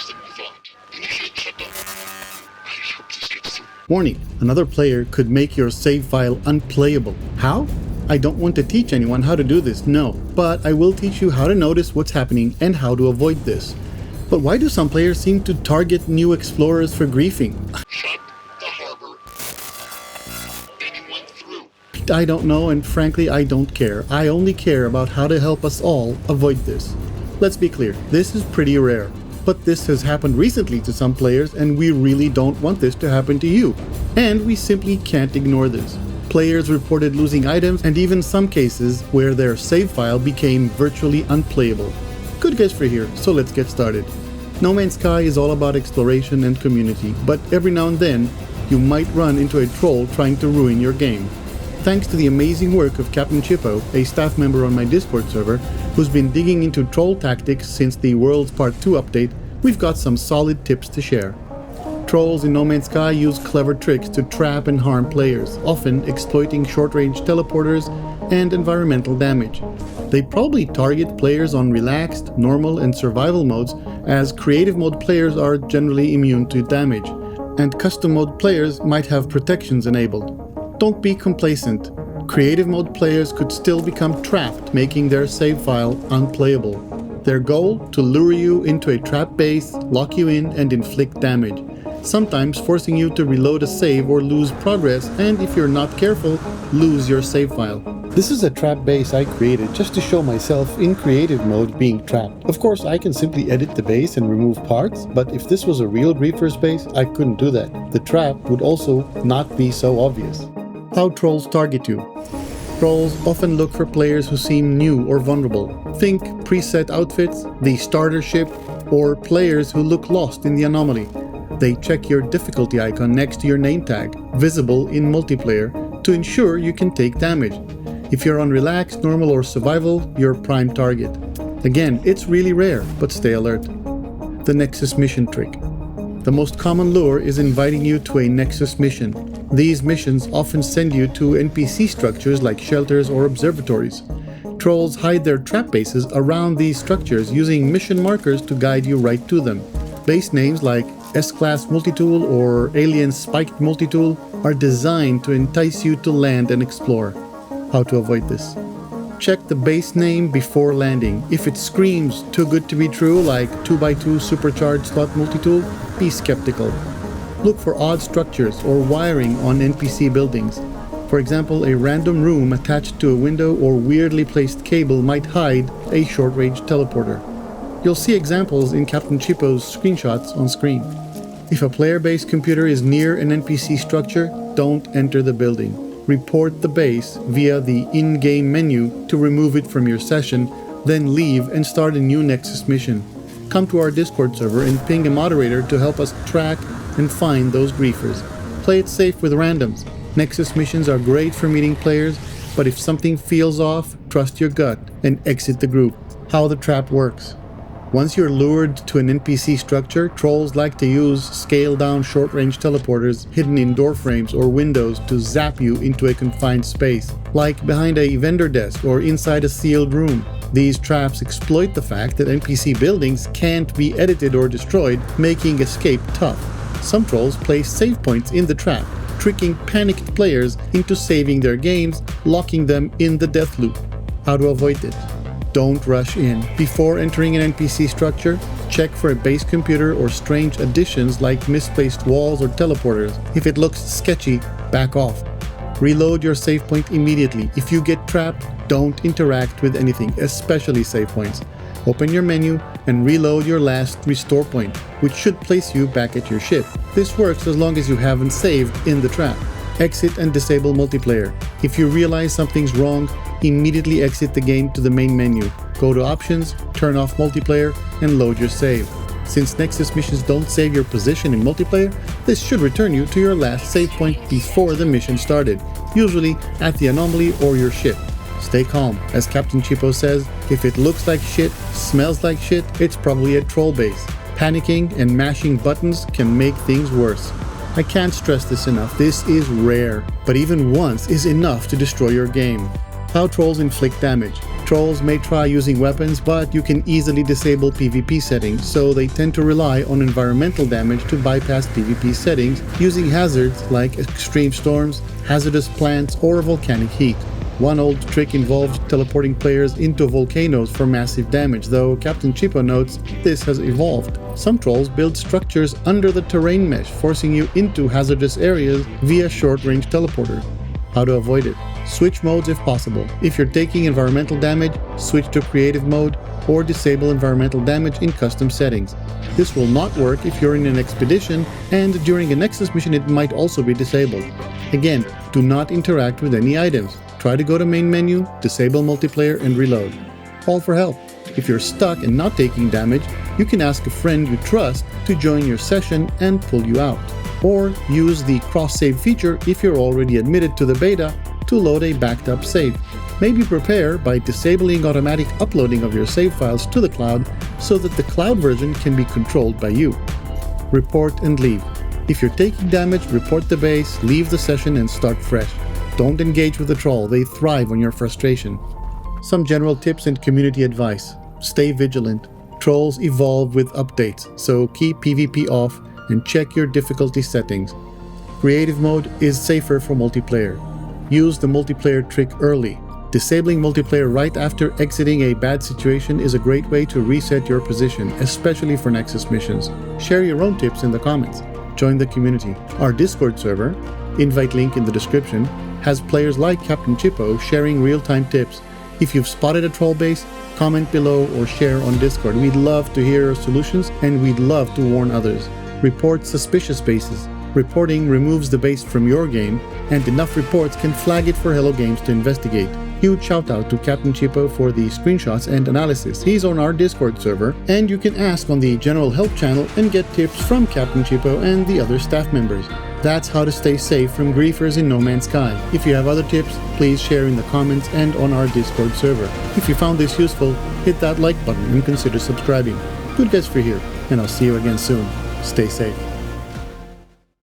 worse than we thought. Initiate shutdown. I hope this gets through. Warning, another player could make your save file unplayable. How? I don't want to teach anyone how to do this, no, but I will teach you how to notice what's happening and how to avoid this. But why do some players seem to target new explorers for griefing? Shut the harbor. Anyone through? I don't know, and frankly I don't care. I only care about how to help us all avoid this. Let's be clear, this is pretty rare. But this has happened recently to some players and we really don't want this to happen to you. And we simply can't ignore this. Players reported losing items and even some cases where their save file became virtually unplayable. GoodGuysFree here, so let's get started. NoMansSky is all about exploration and community, but every now and then you might run into a troll trying to ruin your game. Thanks to the amazing work of Capt Chippo, a staff member on my Discord server, who's been digging into troll tactics since the World's Part 2 update, we've got some solid tips to share. Trolls in NoMansSky use clever tricks to trap and harm players, often exploiting short-range teleporters and environmental damage. They probably target players on relaxed, normal, and survival modes, as creative mode players are generally immune to damage, and custom mode players might have protections enabled. Don't be complacent. Creative mode players could still become trapped, making their save file unplayable. Their goal? To lure you into a trap base, lock you in, and inflict damage, sometimes forcing you to reload a save or lose progress, and if you're not careful, lose your save file. This is a trap base I created just to show myself in creative mode being trapped. Of course, I can simply edit the base and remove parts, but if this was a real griefer's base, I couldn't do that. The trap would also not be so obvious. How trolls target you. Trolls often look for players who seem new or vulnerable. Think preset outfits, the starter ship, or players who look lost in the anomaly. They check your difficulty icon next to your name tag, visible in multiplayer, to ensure you can take damage. If you're on relaxed, normal, or survival, you're prime target. Again, it's really rare, but stay alert. The Nexus mission trick. The most common lure is inviting you to a Nexus mission. These missions often send you to NPC structures like shelters or observatories. Trolls hide their trap bases around these structures using mission markers to guide you right to them. Base names like S-Class Multitool or Alien Spiked Multitool are designed to entice you to land and explore. How to avoid this? Check the base name before landing. If it screams too good to be true, like 2x2 Supercharged Slot Multitool, be skeptical. Look for odd structures or wiring on NPC buildings. For example, a random room attached to a window or weirdly placed cable might hide a short-range teleporter. You'll see examples in Capt Chippo's screenshots on screen. If a player-based computer is near an NPC structure, don't enter the building. Report the base via the in-game menu to remove it from your session, then leave and start a new Nexus mission. Come to our Discord server and ping a moderator to help us track and find those griefers. Play it safe with randoms. Nexus missions are great for meeting players, but if something feels off, trust your gut and exit the group. How the trap works. Once you're lured to an NPC structure, trolls like to use scaled-down short-range teleporters hidden in door frames or windows to zap you into a confined space, like behind a vendor desk or inside a sealed room. These traps exploit the fact that NPC buildings can't be edited or destroyed, making escape tough. Some trolls place save points in the trap, tricking panicked players into saving their games, locking them in the death loop. How to avoid this? Don't rush in. Before entering an NPC structure, check for a base computer or strange additions like misplaced walls or teleporters. If it looks sketchy, back off. Reload your save point immediately. If you get trapped, don't interact with anything, especially save points. Open your menu and reload your last restore point, which should place you back at your ship. This works as long as you haven't saved in the trap. Exit and disable multiplayer. If you realize something's wrong, immediately exit the game to the main menu. Go to options, turn off multiplayer, and load your save. Since Nexus missions don't save your position in multiplayer, this should return you to your last save point before the mission started, usually at the anomaly or your ship. Stay calm. As Capt Chippo says, if it looks like shit, smells like shit, it's probably a troll base. Panicking and mashing buttons can make things worse. I can't stress this enough, this is rare, but even once is enough to destroy your game. How trolls inflict damage. Trolls may try using weapons, but you can easily disable PvP settings, so they tend to rely on environmental damage to bypass PvP settings using hazards like extreme storms, hazardous plants, or volcanic heat. One old trick involved teleporting players into volcanoes for massive damage, though Captain Chippo notes this has evolved. Some trolls build structures under the terrain mesh, forcing you into hazardous areas via short-range teleporters. How to avoid it? Switch modes if possible. If you're taking environmental damage, switch to creative mode or disable environmental damage in custom settings. This will not work if you're in an expedition, and during a Nexus mission it might also be disabled. Again, do not interact with any items. Try to go to main menu, disable multiplayer and reload. Call for help. If you're stuck and not taking damage, you can ask a friend you trust to join your session and pull you out. Or use the cross-save feature if you're already admitted to the beta to load a backed up save. Maybe prepare by disabling automatic uploading of your save files to the cloud so that the cloud version can be controlled by you. Report and leave. If you're taking damage, report the base, leave the session and start fresh. Don't engage with the troll, they thrive on your frustration. Some general tips and community advice. Stay vigilant. Trolls evolve with updates, so keep PvP off and check your difficulty settings. Creative mode is safer for multiplayer. Use the multiplayer trick early. Disabling multiplayer right after exiting a bad situation is a great way to reset your position, especially for Nexus missions. Share your own tips in the comments. Join the community. Our Discord server, invite link in the description, has players like Captain Chippo sharing real-time tips. If you've spotted a troll base, comment below or share on Discord. We'd love to hear your solutions and we'd love to warn others. Report suspicious bases. Reporting removes the base from your game, and enough reports can flag it for Hello Games to investigate. Huge shout out to Captain Chippo for the screenshots and analysis. He's on our Discord server, and you can ask on the general help channel and get tips from Captain Chippo and the other staff members. That's how to stay safe from griefers in NoMansSky. If you have other tips, please share in the comments and on our Discord server. If you found this useful, hit that like button and consider subscribing. GoodGuysFree here, and I'll see you again soon. Stay safe.